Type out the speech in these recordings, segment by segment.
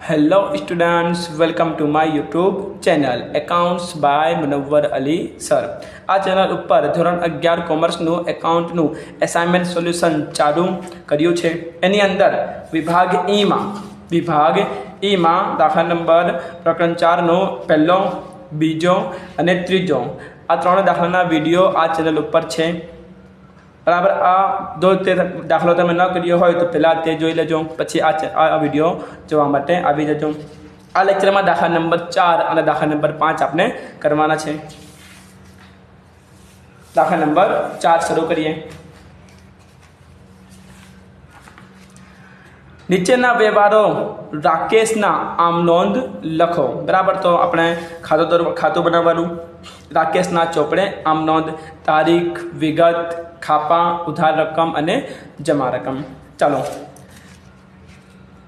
Hello students, welcome to my YouTube channel accounts by Munawwar Ali sir. आ channel पर ધોરણ 11 કોમર્સનું એકાઉન્ટનું assignment solution ચાલુ કર્યું છે। એની અંદર વિભાગ ઈમાં દાખલા નંબર પ્રકરણ 4નો પહેલો, બીજો અને ત્રીજો આ ત્રણ દાખલાના વિડીયો આ ચેનલ ઉપર છે। बराबर। आ दो दाखलो तमे न करियो होय तो पहला ते जोई लेजो, पछी आ विडियो जोवा माटे आवी जजो। आ लेक्चर में दाखला नंबर 4 और दाखला नंबर 5 आपने करवाना छे। दाखला नंबर 4 शुरू करिए। नीचेना व्यवहारो राकेशना आम नोंध लखो। बराबर। तो अपने खातु बनावानुं। राकेशना चोपड़े आम नोंध, तारीख, विगत, खापा, उधार रकम अने जमा रकम। चलो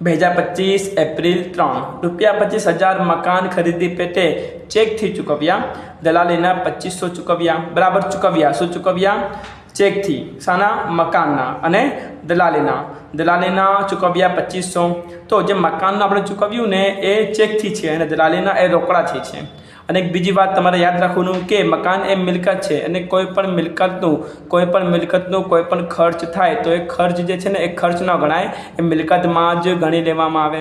2025 एप्रिल 3 रुपया 25,000 मकान खरीदी पेटे चेक थी चूकव्या। दलालीना 2500 चूकव्या। बराबर। चूकव्या शू चूकव्या? चेक थी साना? मकानना। अने दलालीना चूकव्या 2500। तो जे मकान आपणे चूकव्यू ने ए चेक थी छे अने दलालीना ए रोकड़ा थी छे। અને એક બીજી વાત તમારે યાદ રાખવાનું કે મકાન એ મિલકત છે અને કોઈપણ મિલકતનું કોઈપણ ખર્ચ થાય તો એ ખર્ચ જે છે ને એ ખર્ચ ન ગણાય, એ મિલકતમાં જ ગણી લેવામાં આવે।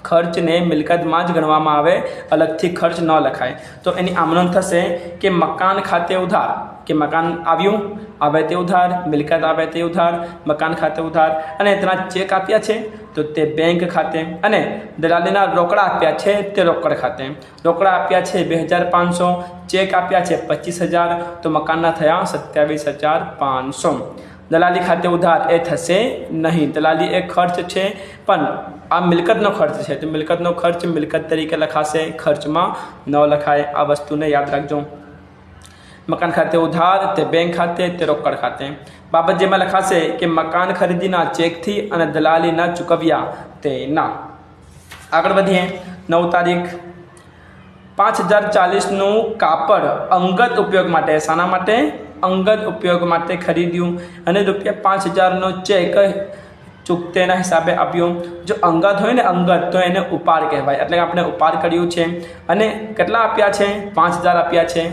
ખર્ચને મિલકતમાં જ ગણવામાં આવે, અલગથી ખર્ચ ન લખાય। તો એની આમનોંધ થશે કે મકાન ખાતે ઉધાર, કે મકાન આવ્યું આવે તે ઉધાર, મિલકત આવે તે ઉધાર, મકાન ખાતે ઉધાર અને તેના ચેક આપ્યા છે તો તે બેંક ખાતે અને દલાલીના રોકડા આપ્યા છે તે રોકડ ખાતે। રોકડા આપ્યા છે 2,500, ચેક આપ્યા છે 25,000 તો મકાનના થયા 27,500। દલાલી ખાતે ઉધાર એ થશે નહીં, દલાલી એ ખર્ચ છે પણ આ મિલકતનો ખર્ચ છે તો મિલકતનો ખર્ચ મિલકત તરીકે લખાશે, ખર્ચમાં ન લખાય। આ વસ્તુને યાદ રાખજો। મકાન ખાતે ઉધાર તે બેંક ખાતે તે રોકડ ખાતે। બાબત જેમાં લખાશે કે મકાન ખરીદીના ચેકથી અને દલાલીના ચૂકવ્યા તેના। આગળ વધીએ। 9 તારીખ 5,040નું કાપડ અંગત ઉપયોગ માટે, શાના માટે? અંગત ઉપયોગ માટે ખરીદ્યું અને ₹5,000નો ચેક ચૂકતેના હિસાબે આપ્યો। જો અંગત હોય ને અંગત તો એને ઉપાડ કહેવાય, એટલે આપણે ઉપાડ કર્યું છે અને કેટલા આપ્યા છે? 5,000 આપ્યા છે।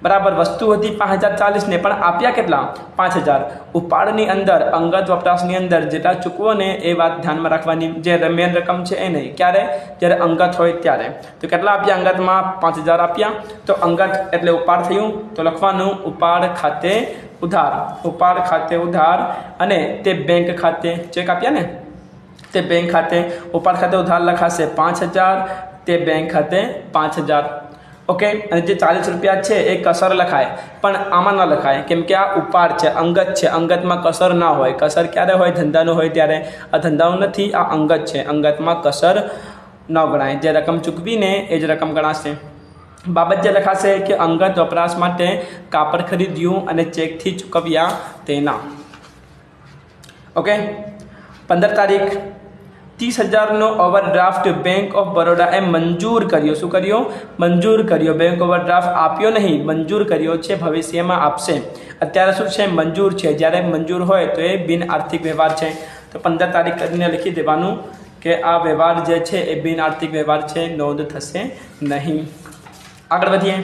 बराबर। वस्तु थी 5,040 ने पण आप्या केटला? 5,000। उपाड़नी अंदर अंगत वपराशनी अंदर जेटला चूकवो ने ए बात ध्यान में राखवानी। जे मेन रकम है ए नहीं, क्यारे? ज्यारे अंगत होय त्यारे। तो केटला आप्या अंगत में? 5,000 आप्या। तो अंगत एटले उपाड़ थयुं तो लखवानुं उपाड़ खाते उधार। उपाड़ खाते उधार अने ते बैंक खाते चेक आप्या ने ते बैंक खाते। उपाड़ खाते उधार लखाशे 5,000, ते बैंक खाते 5,000। ओके। અને જે 40 રૂપિયા છે એ કસર લખાય પણ આમાં ન લખાય, કેમ કે આ ઉપાડ છે, અંગત છે, અંગતમાં કસર ના હોય। કસર ક્યારે હોય? ધંધાનું હોય ત્યારે। આ ધંધાનું નથી, આ અંગત છે, અંગતમાં કસર ન ગણાય। જે રકમ ચૂકવીને એ જ રકમ ગણાશે। બાબત જે લખાશે કે અંગત વપરાશ માટે કાપડ ખરીદ્યું અને ચેકથી ચૂકવ્યા તેના। ઓકે। 15 તારીખ 30,000નો ઓવરડ્રાફ્ટ બેંક ઓફ બરોડાએ મંજૂર કર્યો। શું કર્યો? મંજૂર કર્યો। બેંક ઓવરડ્રાફ્ટ આપ્યો નહીં, મંજૂર કર્યો છે, ભવિષ્યમાં આપશે। અત્યારે શું છે? મંજૂર છે। જ્યારે મંજૂર હોય તો એ બિન આર્થિક વ્યવહાર છે। તો 15 તારીખ કરીને લખી દેવાનું કે આ વ્યવહાર જે છે એ બિન આર્થિક વ્યવહાર છે, નોંધ થશે નહીં। આગળ વધીએ।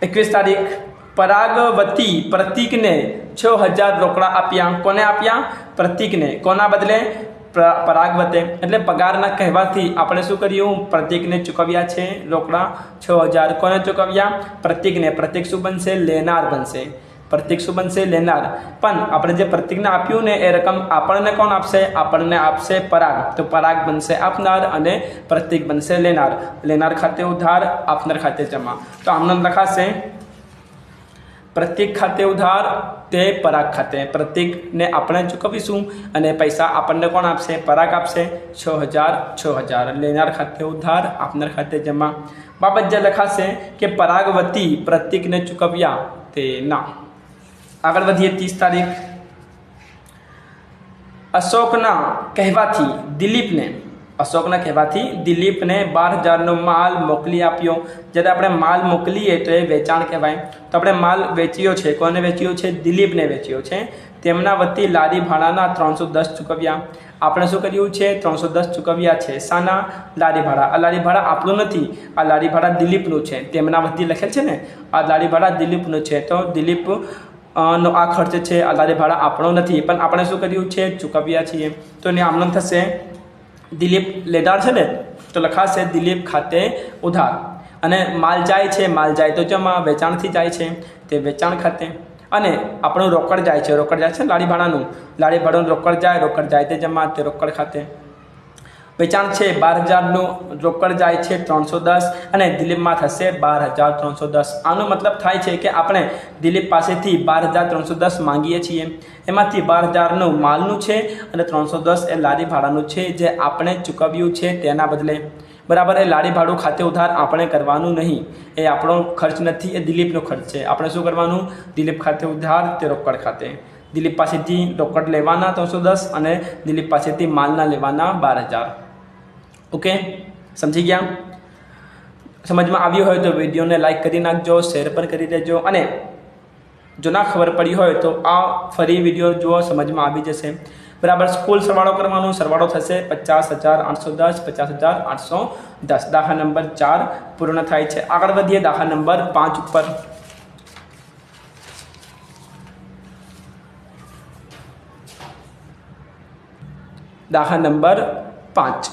21 તારીખ પરાગવતી પ્રતીકને 6,000 રોકડા આપ્યા। કોને આપ્યા? પ્રતીકને। કોના બદલે? પરાગવતે। એટલે પગારના કહેવાથી આપણે શું કર્યું? પ્રતીકને ચૂકવ્યા છે રોકડા 6,000। કોને ચૂકવ્યા? પ્રતીકને। પ્રતીક શું બનશે? લેનાર બનશે। પ્રતીક શું બનશે? લેનાર। પણ આપણે જે પ્રતીકને આપ્યું ને એ રકમ આપણને કોણ આપશે? આપણને આપશે પરાગ। તો પરાગ બનશે આપનાર અને પ્રતીક બનશે લેનાર। લેનાર ખાતે ઉધાર, આપનાર ખાતે જમા। તો આમનો લખાશે પ્રતીક ખાતે ઉધાર તે પરાગ ખાતે। પ્રતીકને આપણે ચૂકવીશું અને પૈસા આપણને કોણ આપશે? પરાગ આપશે। 6,000। લેનાર ખાતે ઉધાર, આપનાર ખાતે જમા। બાબત જે લખાશે કે પરાગવતી પ્રતીકને ચૂકવ્યા તેના। આગળ વધીએ। 30 તારીખ અશોકના કહેવાથી દિલીપને 12,000નો માલ મોકલી આપ્યો। જ્યારે આપણે માલ મોકલીએ તો એ વેચાણ કહેવાય। તો આપણે માલ વેચ્યો છે, કોને વેચ્યો છે? દિલીપને વેચ્યો છે। તેમના વતી લારી ભાડાના 310 ચૂકવ્યા આપણે શું કર્યું છે 310 ચૂકવ્યા છે શાના લારી ભાડા આ લારી ભાડા આપણું નથી આ લારી ભાડા દિલીપનું છે તેમના વતી લખેલ છે ને આ લારી ભાડા દિલીપનું છે તો દિલીપ નો આ ખર્ચ છે આ લારી ભાડા આપણો નથી પણ આપણે શું કર્યું છે ચૂકવ્યા છીએ તો એની આમનો થશે દિલીપ લેનાર છે ને તો લખાશે દિલીપ ખાતે ઉધાર અને માલ જાય તો જેમાં વેચાણથી જાય છે તે વેચાણ ખાતે અને આપણું રોકડ જાય છે લારી ભાડાનું રોકડ જાય તે જમા તે રોકડ ખાતે વેચાણ છે 12,000નું રોકડ જાય છે 310 અને દિલીપમાં થશે 12,310 આનો મતલબ થાય છે કે આપણે દિલીપ પાસેથી 12,310 માંગીએ છીએ એમાંથી 12,000નું માલનું છે અને 310 એ લારી ભાડાનું છે જે આપણે ચૂકવ્યું છે તેના બદલે બરાબર એ લારી ભાડું ખાતે ઉધાર આપણે કરવાનું નહીં એ આપણો ખર્ચ નથી એ દિલીપનો ખર્ચ છે આપણે શું કરવાનું દિલીપ ખાતે ઉધાર તે રોકડ ખાતે દિલીપ પાસેથી રોકડ લેવાના 310 અને દિલીપ પાસેથી માલના લેવાના 12,000 ઓકે સમજી ગયા સમજમાં આવ્યું હોય તો વિડીયોને લાઈક કરી નાખજો શેર પણ કરી દેજો અને જો ના ખબર પડી હોય તો આ ફરી વિડીયો જુઓ સમજમાં આવી જશે બરાબર કુલ સરવાળો કરવાનો સરવાળો થશે 50,810 50,810 દાખલા નંબર 4 પૂર્ણ થાય છે આગળ વધીએ દાખલા નંબર 5 ઉપર દાખલા નંબર 5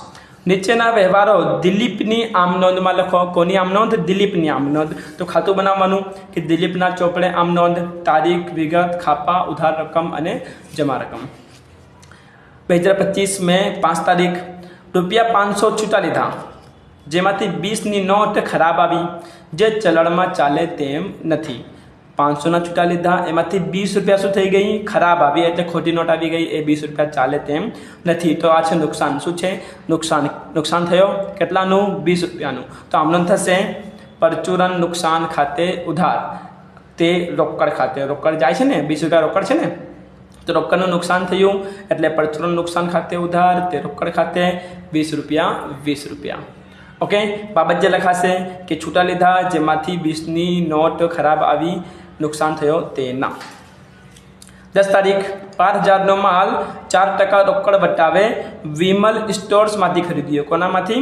નીચેના વ્યવહારો દિલીપની આમ નોંધમાં લખો કોની આમ નોંધ દિલીપની આમ નોંધ તો ખાતું બનાવવાનું કે દિલીપના ચોપડે આમ નોંધ તારીખ વિગત ખાપા ઉધાર રકમ અને જમા રકમ 2025 में 5 तारीख ₹500 छूटा લીધા જેમાંથી 20ની નોટ ખરાબ આવી જે ચલણમાં ચાલે તેમ નથી 500ના છૂટા લીધા એમાંથી 20 રૂપિયા શું થઈ ગઈ ખરાબ આવી એટલે ખોટી નોટ આવી ગઈ એ 20 રૂપિયા ચાલે તેમ નથી તો આ છે નુકસાન શું છે નુકસાન થયો કેટલાનું 20 રૂપિયાનું તો આમનો થશે પરચુરણ નુકસાન ખાતે ઉધાર તે રોકડ ખાતે રોકડ જાય છે ને 20 રૂપિયા રોકડ છે ને તો રોકડનું નુકસાન થયું એટલે પરચુરણ નુકસાન ખાતે ઉધાર તે રોકડ ખાતે 20 રૂપિયા ઓકે બાબત જે લખાશે કે છૂટા લીધા જેમાંથી 20ની નોટ ખરાબ આવી નુકસાન થયો તેના 10 તારીખ 12,000નો માલ 4% રોકડ વટાવે વિમલ સ્ટોર્સમાંથી ખરીદ્યો કોનામાંથી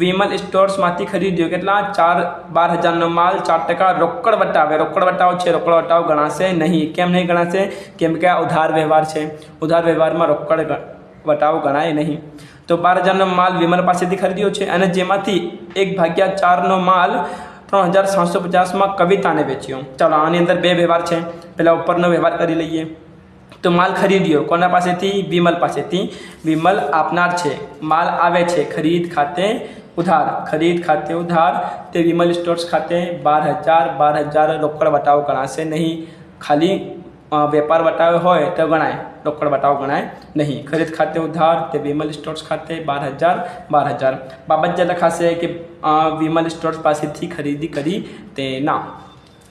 વિમલ સ્ટોર્સમાંથી ખરીદ્યો કેટલા 12,000નો માલ 4% રોકડ વટાવે રોકડ વટાવ છે રોકડ વટાવ ગણાશે નહીં કેમ નહીં ગણાશે કેમ કે આ ઉધાર વ્યવહાર છે ઉધાર વ્યવહારમાં રોકડ વટાવ ગણાય નહીં તો 12,000નો માલ વિમલ પાસેથી ખરીદ્યો છે અને જેમાંથી 1/4નો માલ 3,750માં કવિતાને વેચ્યો ચાલો આની અંદર બે વ્યવહાર છે પહેલા ઉપરનો વ્યવહાર કરી લઈએ તો માલ ખરીદ્યો કોના પાસેથી વિમલ પાસેથી વિમલ આપનાર છે માલ આવે છે ખરીદ ખાતે ઉધાર તે વિમલ સ્ટોર્સ ખાતે 12,000 રોકડ વટાવ ગણાશે નહીં ખાલી વેપાર વટાવ્યો હોય તો ગણાય રોકડ વટાવ ગણાય નહીં ખરીદ ખાતે ઉધાર તે વિમલ સ્ટોર્સ ખાતે 12,000 બાબત જે લખાશે કે વિમલ સ્ટોર્સ પાસેથી ખરીદી કરી તેના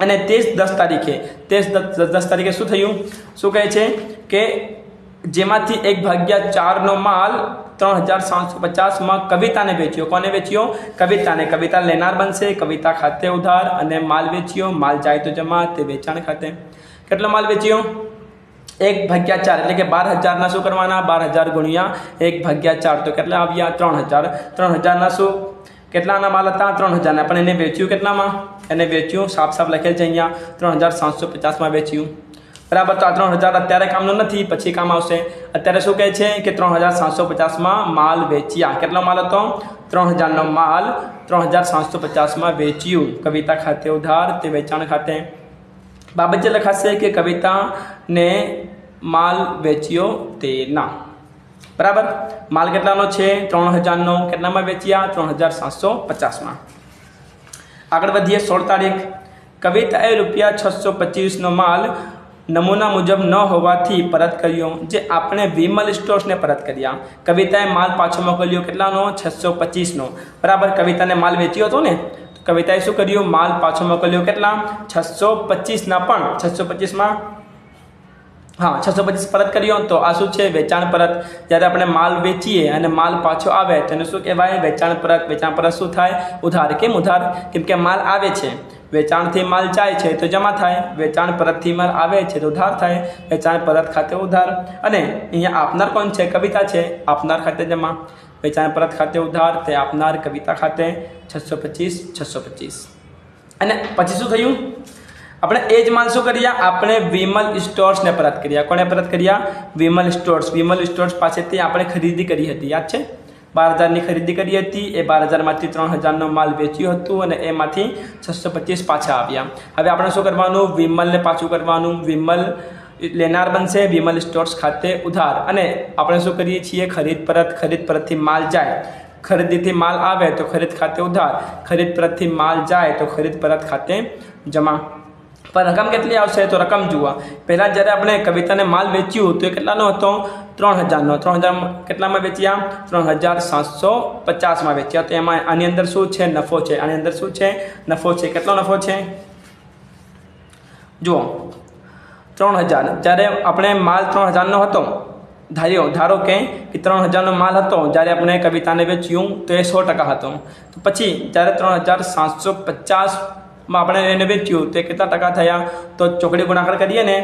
અને 10 તારીખે શું થયું શું કહે છે કે જેમાંથી 1/4નો માલ 3,750માં કવિતાને વેચ્યો કોને વેચ્યો કવિતા લેનાર બનશે કવિતા ખાતે ઉધાર અને માલ વેચ્યો માલ જાય તો જમા તે વેચાણ ખાતે કેટલો માલ વેચ્યો 1/4 એટલે કે 12,000ના શું કરવાના 12,000 ગુણ્યા 1/4 તો કેટલા આવ્યા 3,000ના શું કેટલાના માલ હતા 3,000ના પણ એને વેચ્યું કેટલામાં એને વેચ્યું સાફ લખેલ છે અહીંયા 3,750માં વેચ્યું બરાબર તો આ 3,000 અત્યારે કામનું નથી પછી કામ આવશે અત્યારે શું કહે છે કે 3,750માં માલ વેચ્યા કેટલો માલ હતો 3,000નો માલ 3,750માં વેચ્યું કવિતા ખાતે ઉધાર તે વેચાણ ખાતે બાબત જે લખાશે કે કવિતાને માલ વેચ્યો તેના બરાબર માલ કેટલાનો છે 3,000નો કેટલામાં વેચ્યા 3,750માં આગળ વધીએ 16 તારીખ કવિતાએ ₹625નો માલ નમૂના મુજબ ન હોવાથી પરત કર્યો જે આપણે વિમલ સ્ટોર્સને પરત કર્યા કવિતાએ માલ પાછો મોકલ્યો કેટલાનો 625નો બરાબર કવિતાને માલ વેચ્યો હતો ને કવિતાએ શું કર્યું માલ પાછો મોકલ્યો કેટલા 625ના પણ 625માં 625 પરત કર્યો તો આ શું છે વેચાણ પરત જ્યારે આપણે માલ વેચીએ અને માલ પાછો આવે તેને શું કહેવાય વેચાણ પરત શું થાય ઉધાર કેમ કે માલ આવે છે વેચાણથી માલ જાય છે તો જમા થાય, વેચાણ પરતથી માલ આવે છે તો ઉધાર થાય, વેચાણ પરત ખાતે ઉધાર. અને અહીંયા આપનાર કોણ છે? કવિતા છે. આપનાર ખાતે જમા, વેચાણ પરત ખાતે ઉધાર, તે આપનાર કવિતા ખાતે 625. અને પછી શું થયું? આપણે એ જ માલ શું કર્યા? આપણે વિમલ સ્ટોર્સને પરત કર્યા. કોને પરત કર્યા? વિમલ સ્ટોર્સ. વિમલ સ્ટોર્સ પાસેથી આપણે ખરીદી કરી હતી, યાદ છે? 12,000ની ખરીદી કરી હતી. એ 12,000માંથી 3,000નો માલ વેચ્યું હતું અને એમાંથી 625 પાછા આવ્યા. હવે આપણે શું કરવાનું? વિમલને પાછું કરવાનું. વિમલ લેનાર બનશે, વિમલ સ્ટોર્સ ખાતે ઉધાર. અને આપણે શું કરીએ છીએ? ખરીદ પરતથી માલ જાય, ખરીદીથી માલ આવે તો ખરીદ ખાતે ઉધાર, ખરીદ પરતથી માલ જાય તો ખરીદ પરત ખાતે જમા. પણ રકમ કેટલી આવશે? તો રકમ જુઓ. પહેલાં જ્યારે આપણે કવિતાને માલ વેચ્યું તો એ કેટલાનો હતો? 3,000નો. 3,000 કેટલામાં વેચ્યા? 3,750માં વેચ્યા. તો એમાં આની અંદર શું છે? નફો છે. આની અંદર શું છે? નફો છે. કેટલો નફો છે? જુઓ, 3,000. જ્યારે આપણે માલ 3,000નો હતો, ધારો કે 3,000નો માલ હતો જ્યારે આપણે કવિતાને વેચ્યું તો એ 100% હતો. તો પછી જ્યારે 3,750માં આપણે એને વેચ્યું તો એ કેટલા ટકા થયા? તો ચોકડી ગુણાકાર કરીએ ને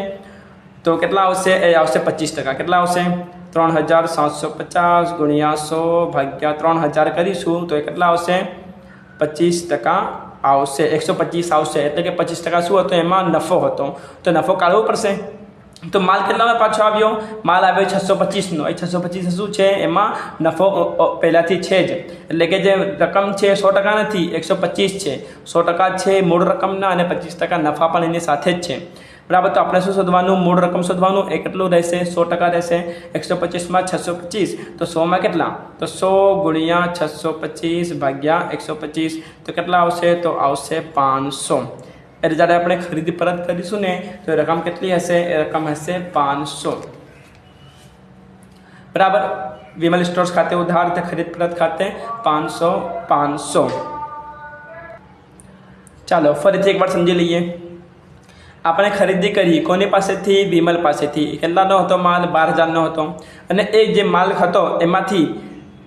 તો કેટલા આવશે? એ આવશે 25%. કેટલા આવશે? 3,750 ગુણ્યા 100 ભાગ્યા 3,000 કરીશું તો એ કેટલા આવશે? 25% આવશે. 125 આવશે. એટલે કે 25% શું હતો? એમાં નફો હતો. તો નફો કાઢવો પડશે. તો માલ કેટલામાં પાછો આવ્યો? માલ આવ્યો 625નો. એ 625 શું છે? એમાં નફો પહેલાંથી છે જ. એટલે કે જે રકમ છે 100% નથી, 125 છે. 100% છે મૂળ રકમના અને 25% નફા પણ એની સાથે જ છે. બરાબર. તો આપણે શું શોધવાનું? મૂળ રકમ શોધવાનું. એ કેટલું રહેશે? 100% રહેશે. 125માં 625 તો 100માં કેટલા? તો 100 ગુણ્યા 625 ભાગ્યા 125 તો કેટલા આવશે? તો આવશે 500. એટલે જ્યારે આપણે ખરીદી પરત કરીશું ને તો રકમ કેટલી હશે? એ રકમ હશે 500. બરાબર. વિમલ સ્ટોર્સ ખાતે ઉધાર, તે ખરીદ પરત ખાતે 500. ચાલો ફરીથી એકવાર સમજી લઈએ. આપણે ખરીદી કરી કોની પાસેથી? વિમલ પાસેથી. કેટલાનો હતો માલ? 12,000નો હતો. અને એ જે માલ હતો એમાંથી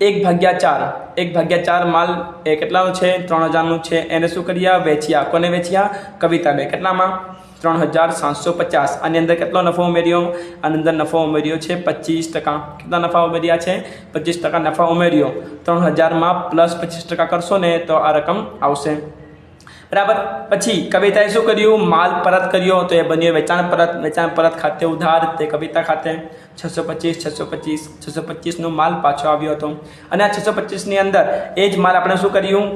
1/4 માલ એ કેટલાનો છે? 3,000નું છે. એને શું કર્યા? વેચ્યા. કોને વેચ્યા? કવિતાને. કેટલામાં? 3,750. આની અંદર કેટલો નફો ઉમેર્યો? આની અંદર નફો ઉમેર્યો છે 25%. કેટલા નફા ઉમેર્યા છે? 25% નફા ઉમેર્યો. 3,000માં પ્લસ 25% કરશો ને તો આ રકમ આવશે. બરાબર. પછી કવિતાએ શું કર્યું? માલ પરત કર્યો તો એ બન્યું વેચાણ પરત. વેચાણ પરત ખાતે ઉધાર, તે કવિતા ખાતે 625નો માલ પાછો આવ્યો હતો. અને આ 625ની અંદર એ જ માલ આપણે શું કર્યું?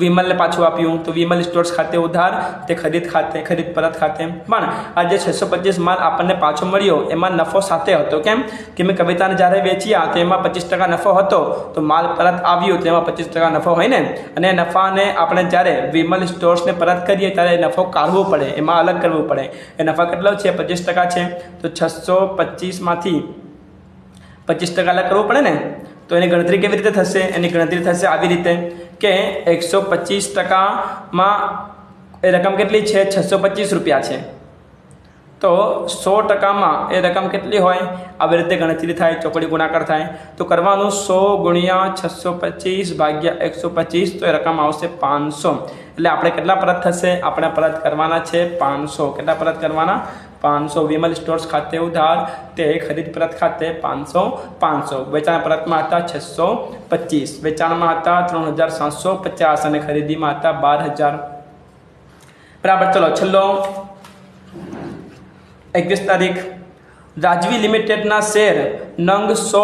વિમલને પાછું આપ્યું. તો વિમલ સ્ટોર્સ ખાતે ઉધાર, તે ખરીદ પરત ખાતે. પણ આ જે 625 માલ આપણને પાછો મળ્યો એમાં નફો સાથે હતો. કેમ? કે મેં કવિતાને જ્યારે વેચ્યા તો એમાં 25% નફો હતો. તો માલ પરત આવ્યો તો એમાં 25% નફો હોય ને. અને નફાને આપણે જ્યારે વિમલ સ્ટોર્સને પરત કરીએ ત્યારે નફો કાઢવો પડે, એમાં અલગ કરવું પડે. એ નફા કેટલો છે? 25% છે. તો 625માંથી 25% અલગ કરવું પડે ને. તો એની ગણતરી કેવી રીતે થશે? એની ગણતરી થશે આવી રીતે કે 125%માં એ રકમ કેટલી છે? 625 રૂપિયા છે. તો 100%માં એ રકમ કેટલી હોય? આવી રીતે ગણતરી થાય, ચોકડી ગુણાકાર થાય. તો કરવાનું 100 ગુણ્યા 625 ભાગ્યા 125 તો એ રકમ આવશે 500. એટલે આપણે કેટલા પરત થશે? આપણે પરત કરવાના છે 500. કેટલા પરત કરવાના? 500. વિમલ સ્ટોર્સ ખાતે ઉધાર, તે ખરીદ પરત ખાતે 500. વેચાણ પરતમાં હતા 625, વેચાણમાં હતા 3,750 અને ખરીદીમાં હતા 12,000. બરાબર. ચલો છેલ્લો 21 તારીખ. રાજવી લિમિટેડના શેર નંગ 100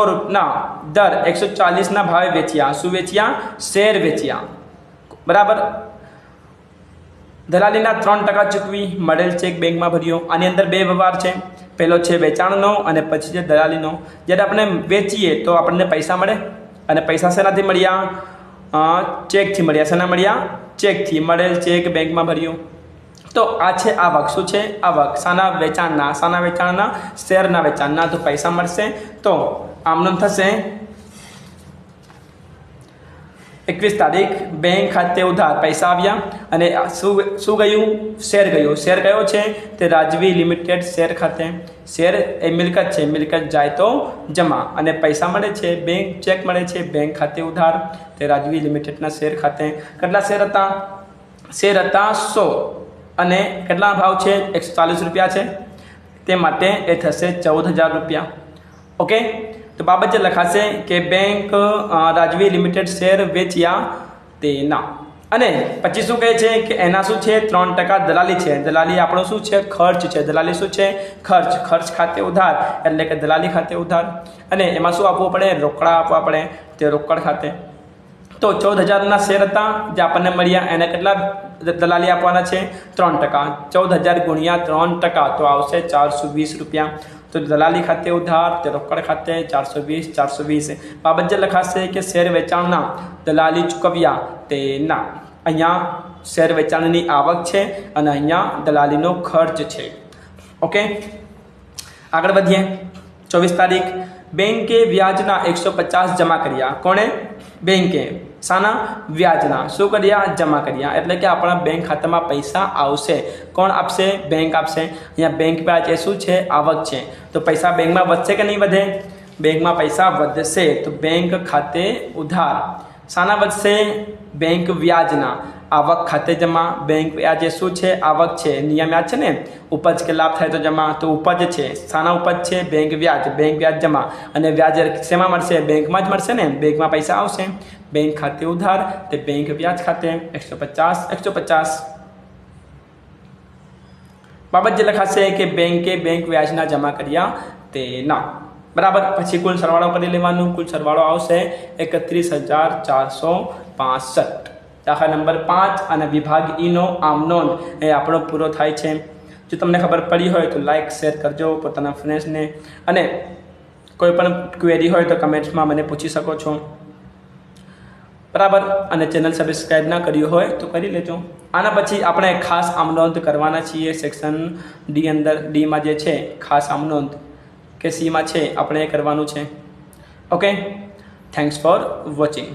દર 140ના ભાવે વેચ્યા. શું વેચ્યા? શેર વેચ્યા. બરાબર. દલાલીના 3% ચૂકવી, મળેલ ચેક બેંકમાં ભર્યો. આની અંદર બે વ્યવહાર છે. પહેલો છે વેચાણનો અને પછી છે દલાલીનો. જ્યારે આપણે વેચીએ તો આપણને પૈસા મળે અને પૈસા શેનાથી મળ્યા? ચેકથી મળ્યા. શેના મળ્યા? ચેકથી. મળેલ ચેક બેંકમાં ભર્યો. તો આ છે આવક. શું છે? આવક. શાના વેચાણના? શાના વેચાણના? શેરના વેચાણના. તો પૈસા મળશે. તો આમનું થશે 21 તારીખ. બેંક ખાતે ઉધાર, પૈસા આવ્યા અને શું ગયું? શેર ગયું. શેર કયો છે? તે રાજવી લિમિટેડ શેર ખાતે. શેર એ મિલકત છે. મિલકત જાય તો જમા. અને પૈસા મળે છે, બેંક ચેક મળે છે બેંક ખાતે ઉધાર, તે રાજવી લિમિટેડના શેર ખાતે. કેટલા શેર હતા? શેર હતા 100 અને કેટલા ભાવ છે 140 રૂપિયા છે, તે માટે એ થશે 14,000 રૂપિયા. ઓકે, તો બાબત જે લખાશે કે બેંક રાજવી લિમિટેડ શેર વેચ્યા તેના, અને પછી શું કહે છે કે એના શું છે 3% દલાલી છે. દલાલી આપણો શું છે ખર્ચ છે. દલાલી શું છે ખર્ચ. ખર્ચ ખાતે ઉધાર એટલે કે દલાલી ખાતે ઉધાર, અને એમાં શું આપવું પડે રોકડા આપવા પડે, તે રોકડ ખાતે. તો 14,000ના શેર હતા જે આપણને મળ્યા, એને કેટલા દલાલી આપવાના છે 3%. 14,000 ગુણ્યા 3% તો આવશે 420 રૂપિયા. તો દલાલી ખાતે ઉધાર, તે રોકડ ખાતે 420. બાબત જે લખાશે કે શેર વેચાણના દલાલી ચૂકવ્યા તેના. અહીંયા શેર વેચાણની આવક છે અને અહીંયા દલાલીનો ખર્ચ છે. ઓકે, આગળ વધીએ. 24 તારીખ, બેંકે વ્યાજના 150 જમા કર્યા. કોણે? બેંકે. શાના? વ્યાજના. શું કર્યા? જમા કર્યા. એટલે કે આપણા બેંક ખાતામાં પૈસા આવશે. કોણ આપશે? બેંક આપશે. અહીંયા બેંક વ્યાજ એ શું છે? આવક છે. તો પૈસા બેંકમાં વધશે કે નહીં વધે? બેંકમાં પૈસા વધશે. તો બેંક ખાતે ઉધાર. શાના વધશે? બેંક વ્યાજના. આવક ખાતે જમા. બેંક વ્યાજ એ શું છે? આવક છે. નિયમ યાદ છે ને, ઉપજ કે લાભ થાય તો જમા, તો ઉપજ છે. શાના ઉપજ છે? બેંક વ્યાજ. બેંક વ્યાજ જમા, અને વ્યાજ શેમાં મળશે? બેંકમાં જ મળશે ને, બેંકમાં પૈસા આવશે. બેંક ખાતે ઉધાર, તે બેંક વ્યાજ ખાતે 150. બાબત જે લખાશે કે બેંકે બેંક વ્યાજના જમા કર્યા તેના. બરાબર. પછી કુલ સરવાળો કરી લેવાનું. કુલ સરવાળો આવશે 31,465. દાખલા નંબર 5 અને વિભાગ ઈનો આમ નોંધ એ આપણો પૂરો થાય છે. જો તમને ખબર પડી હોય તો લાઇક શેર કરજો પોતાના ફ્રેન્ડ્સને, અને કોઈ પણ ક્વેરી હોય તો કમેન્ટ્સમાં મને પૂછી શકો છો. બરાબર. અને ચેનલ સબસ્ક્રાઈબ ના કર્યું હોય તો કરી લેજો. આના પછી આપણે ખાસ આમ નોંધ કરવાના છીએ સેક્શન ડી અંદર. ડીમાં જે છે ખાસ આમ નોંધ, કે સીમાં છે આપણે એ કરવાનું છે. Okay, thanks for watching.